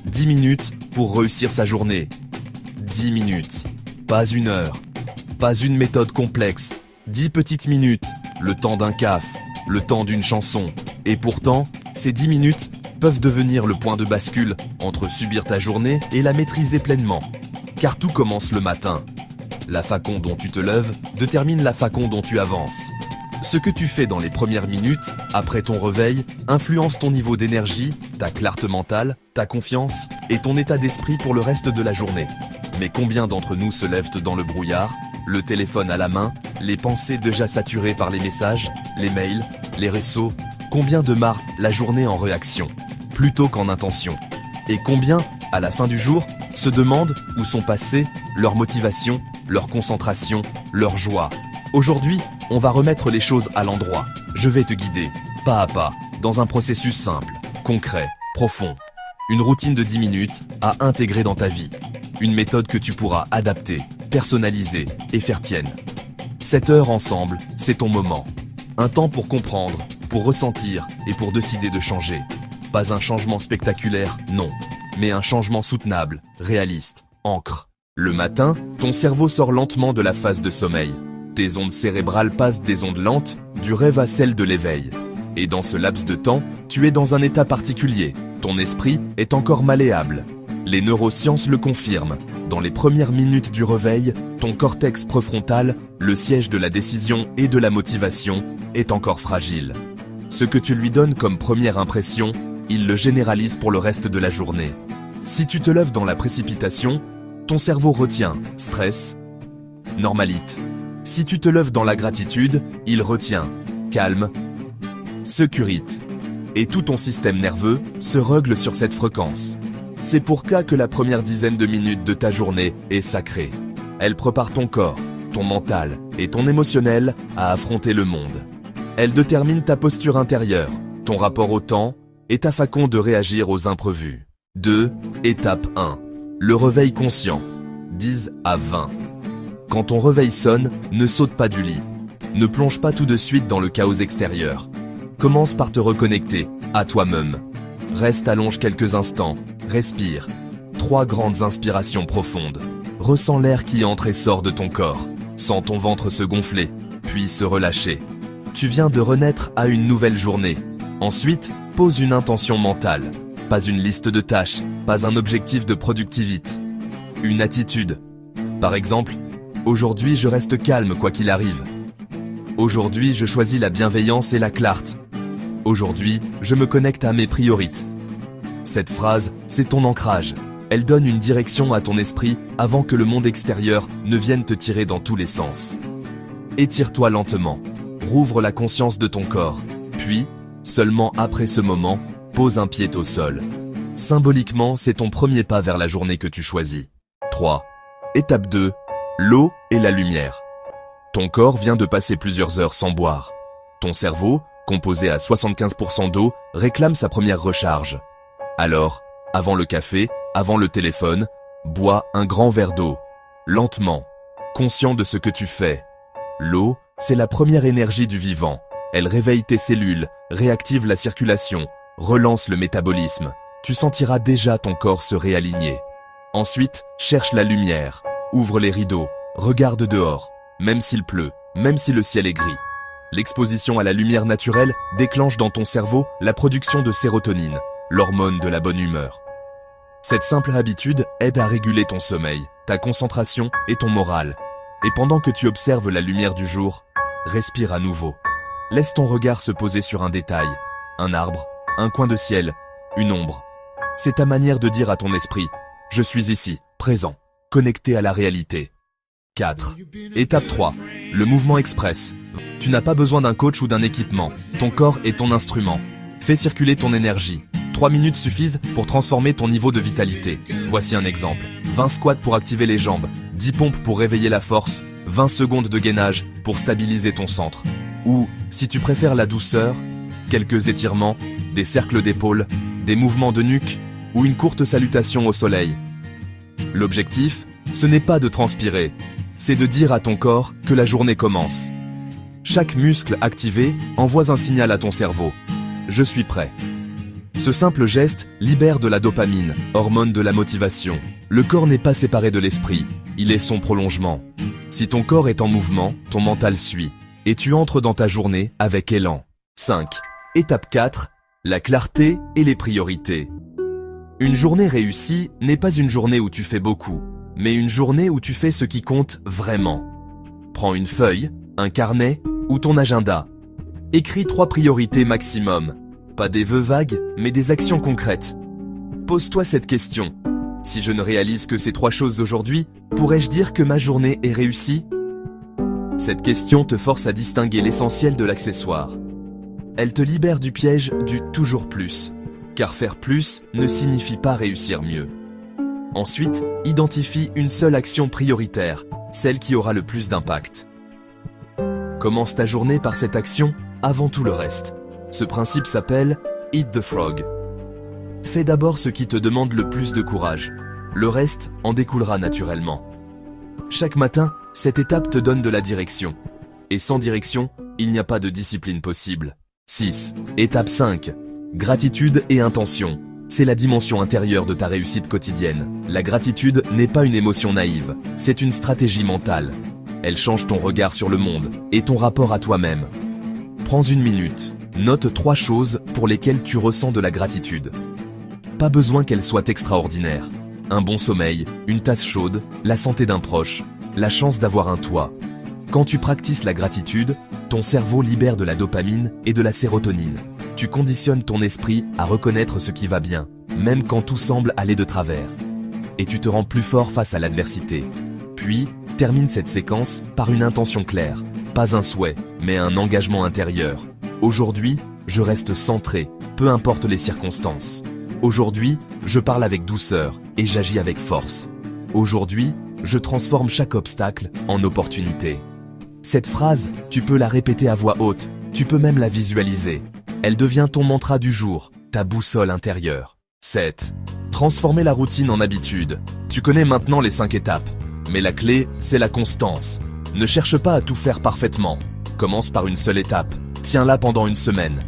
10 minutes pour réussir sa journée. 10 minutes, pas une heure, pas une méthode complexe. 10 petites minutes, le temps d'un café, le temps d'une chanson. Et pourtant, ces 10 minutes peuvent devenir le point de bascule entre subir ta journée et la maîtriser pleinement. Car tout commence le matin. La façon dont tu te lèves détermine la façon dont tu avances. Ce que tu fais dans les premières minutes, après ton réveil, influence ton niveau d'énergie, ta clarté mentale, ta confiance et ton état d'esprit pour le reste de la journée. Mais combien d'entre nous se lèvent dans le brouillard, le téléphone à la main, les pensées déjà saturées par les messages, les mails, les réseaux? Combien démarrent la journée en réaction, plutôt qu'en intention? Et combien, à la fin du jour, se demandent où sont passées leur motivation, leur concentration, leur joie? Aujourd'hui, on va remettre les choses à l'endroit. Je vais te guider, pas à pas, dans un processus simple, concret, profond. Une routine de 10 minutes à intégrer dans ta vie. Une méthode que tu pourras adapter, personnaliser et faire tienne. Cette heure ensemble, c'est ton moment. Un temps pour comprendre, pour ressentir et pour décider de changer. Pas un changement spectaculaire, non, mais un changement soutenable, réaliste, ancre. Le matin, ton cerveau sort lentement de la phase de sommeil. Tes ondes cérébrales passent des ondes lentes, du rêve à celle de l'éveil. Et dans ce laps de temps, tu es dans un état particulier. Ton esprit est encore malléable. Les neurosciences le confirment. Dans les premières minutes du réveil, ton cortex préfrontal, le siège de la décision et de la motivation, est encore fragile. Ce que tu lui donnes comme première impression, il le généralise pour le reste de la journée. Si tu te lèves dans la précipitation, ton cerveau retient stress, normalite. Si tu te lèves dans la gratitude, il retient calme, sécurité. Et tout ton système nerveux se règle sur cette fréquence. C'est pour ça que la première dizaine de minutes de ta journée est sacrée. Elle prépare ton corps, ton mental et ton émotionnel à affronter le monde. Elle détermine ta posture intérieure, ton rapport au temps et ta façon de réagir aux imprévus. 2. Étape 1. Le réveil conscient. 10 à 20. Quand ton réveil sonne, ne saute pas du lit. Ne plonge pas tout de suite dans le chaos extérieur. Commence par te reconnecter à toi-même. Reste allonge quelques instants, respire. 3 grandes inspirations profondes. Ressens l'air qui entre et sort de ton corps. Sens ton ventre se gonfler, puis se relâcher. Tu viens de renaître à une nouvelle journée. Ensuite, pose une intention mentale. Pas une liste de tâches, pas un objectif de productivité. Une attitude. Par exemple, aujourd'hui je reste calme quoi qu'il arrive. Aujourd'hui je choisis la bienveillance et la clarté. Aujourd'hui, je me connecte à mes priorités. Cette phrase, c'est ton ancrage. Elle donne une direction à ton esprit avant que le monde extérieur ne vienne te tirer dans tous les sens. Étire-toi lentement. Rouvre la conscience de ton corps. Puis, seulement après ce moment, pose un pied au sol. Symboliquement, c'est ton premier pas vers la journée que tu choisis. 3. Étape 2. L'eau et la lumière. Ton corps vient de passer plusieurs heures sans boire. Ton cerveau, composé à 75% d'eau, réclame sa première recharge. Alors, avant le café, avant le téléphone, bois un grand verre d'eau. Lentement, conscient de ce que tu fais. L'eau, c'est la première énergie du vivant. Elle réveille tes cellules, réactive la circulation, relance le métabolisme. Tu sentiras déjà ton corps se réaligner. Ensuite, cherche la lumière. Ouvre les rideaux, regarde dehors, même s'il pleut, même si le ciel est gris. L'exposition à la lumière naturelle déclenche dans ton cerveau la production de sérotonine, l'hormone de la bonne humeur. Cette simple habitude aide à réguler ton sommeil, ta concentration et ton moral. Et pendant que tu observes la lumière du jour, respire à nouveau. Laisse ton regard se poser sur un détail, un arbre, un coin de ciel, une ombre. C'est ta manière de dire à ton esprit « Je suis ici, présent, connecté à la réalité ». 4. Étape 3. Le mouvement express. Tu n'as pas besoin d'un coach ou d'un équipement. Ton corps est ton instrument. Fais circuler ton énergie. 3 minutes suffisent pour transformer ton niveau de vitalité. Voici un exemple. 20 squats pour activer les jambes, 10 pompes pour réveiller la force, 20 secondes de gainage pour stabiliser ton centre. Ou, si tu préfères la douceur, quelques étirements, des cercles d'épaules, des mouvements de nuque ou une courte salutation au soleil. L'objectif, ce n'est pas de transpirer, c'est de dire à ton corps que la journée commence. Chaque muscle activé envoie un signal à ton cerveau. Je suis prêt. Ce simple geste libère de la dopamine, hormone de la motivation. Le corps n'est pas séparé de l'esprit, il est son prolongement. Si ton corps est en mouvement, ton mental suit. Et tu entres dans ta journée avec élan. 5. Étape 4. La clarté et les priorités. Une journée réussie n'est pas une journée où tu fais beaucoup, mais une journée où tu fais ce qui compte vraiment. Prends une feuille, un carnet ou ton agenda. Écris 3 priorités maximum. Pas des vœux vagues, mais des actions concrètes. Pose-toi cette question. Si je ne réalise que ces 3 choses aujourd'hui, pourrais-je dire que ma journée est réussie? Cette question te force à distinguer l'essentiel de l'accessoire. Elle te libère du piège du « toujours plus », car faire plus ne signifie pas réussir mieux. Ensuite, identifie une seule action prioritaire, celle qui aura le plus d'impact. Commence ta journée par cette action avant tout le reste. Ce principe s'appelle « Eat the Frog ». Fais d'abord ce qui te demande le plus de courage. Le reste en découlera naturellement. Chaque matin, cette étape te donne de la direction. Et sans direction, il n'y a pas de discipline possible. 6. Étape 5. Gratitude et intention. C'est la dimension intérieure de ta réussite quotidienne. La gratitude n'est pas une émotion naïve, c'est une stratégie mentale. Elle change ton regard sur le monde et ton rapport à toi-même. Prends une minute. Note 3 choses pour lesquelles tu ressens de la gratitude. Pas besoin qu'elles soient extraordinaires. Un bon sommeil, une tasse chaude, la santé d'un proche, la chance d'avoir un toit. Quand tu pratiques la gratitude, ton cerveau libère de la dopamine et de la sérotonine. Tu conditionnes ton esprit à reconnaître ce qui va bien, même quand tout semble aller de travers. Et tu te rends plus fort face à l'adversité. Puis, termine cette séquence par une intention claire. Pas un souhait, mais un engagement intérieur. Aujourd'hui, je reste centré, peu importe les circonstances. Aujourd'hui, je parle avec douceur et j'agis avec force. Aujourd'hui, je transforme chaque obstacle en opportunité. Cette phrase, tu peux la répéter à voix haute, tu peux même la visualiser. Elle devient ton mantra du jour, ta boussole intérieure. 7. Transformer la routine en habitude. Tu connais maintenant les 5 étapes. Mais la clé, c'est la constance. Ne cherche pas à tout faire parfaitement. Commence par une seule étape. Tiens-la pendant une semaine.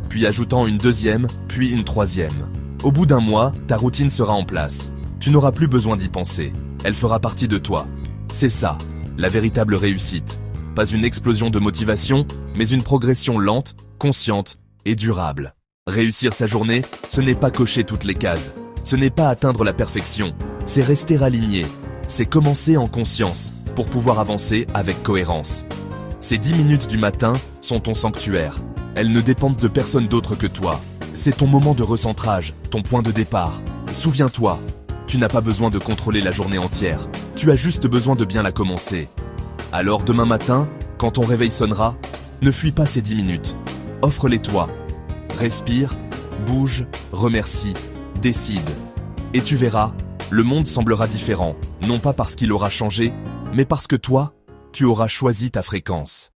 Puis ajoutant une deuxième, puis une troisième. Au bout d'un mois, ta routine sera en place. Tu n'auras plus besoin d'y penser. Elle fera partie de toi. C'est ça, la véritable réussite. Pas une explosion de motivation, mais une progression lente, consciente et durable. Réussir sa journée, ce n'est pas cocher toutes les cases. Ce n'est pas atteindre la perfection. C'est rester aligné. C'est commencer en conscience pour pouvoir avancer avec cohérence. Ces 10 minutes du matin sont ton sanctuaire. Elles ne dépendent de personne d'autre que toi. C'est ton moment de recentrage, ton point de départ. Souviens-toi, tu n'as pas besoin de contrôler la journée entière. Tu as juste besoin de bien la commencer. Alors demain matin, quand ton réveil sonnera, ne fuis pas ces 10 minutes. Offre-les-toi. Respire, bouge, remercie, décide. Et tu verras, le monde semblera différent, non pas parce qu'il aura changé, mais parce que toi, tu auras choisi ta fréquence.